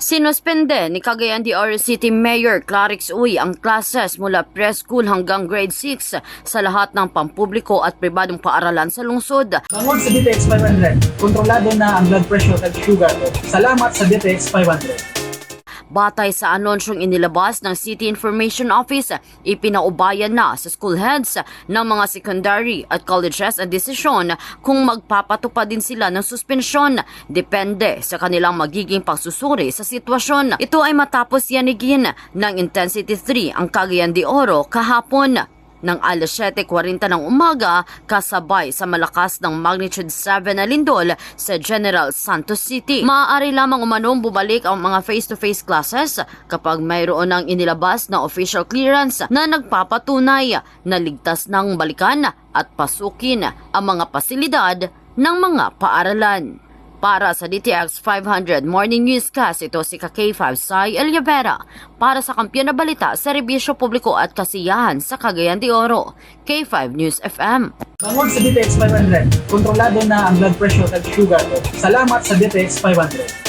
Sinuspende ni Cagayan de Oro City Mayor Clarix Uy ang classes mula preschool hanggang grade 6 sa lahat ng pampubliko at pribadong paaralan sa lungsod. Tungkol sa DTX 500, kontrolado na ang blood pressure at sugar ko. Salamat sa DTX 500. Batay sa anonsyong inilabas ng City Information Office, ipinaubayan na sa school heads ng mga secondary at colleges ang desisyon kung magpapatupad din sila ng suspensyon. Depende sa kanilang magiging pagsusuri sa sitwasyon. Ito ay matapos yanigin ng Intensity 3 ang Cagayan de Oro kahapon ng alas 7:40 ng umaga kasabay sa malakas ng magnitude 7 na lindol sa General Santos City. Maaari lamang umanong bumalik ang mga face-to-face classes kapag mayroon ng inilabas na official clearance na nagpapatunay na ligtas ng balikan at pasukin ang mga pasilidad ng mga paaralan. Para sa DTX 500 Morning Newscast, ito si K5 Sai Eliavera para sa Kampiyon na Balita, Serbisyo Publiko at Kasiyahan sa Cagayan de Oro. K5 News FM. Tungkol sa DTX 500, kontrolado na ang blood pressure at sugar ko. Salamat sa DTX 500.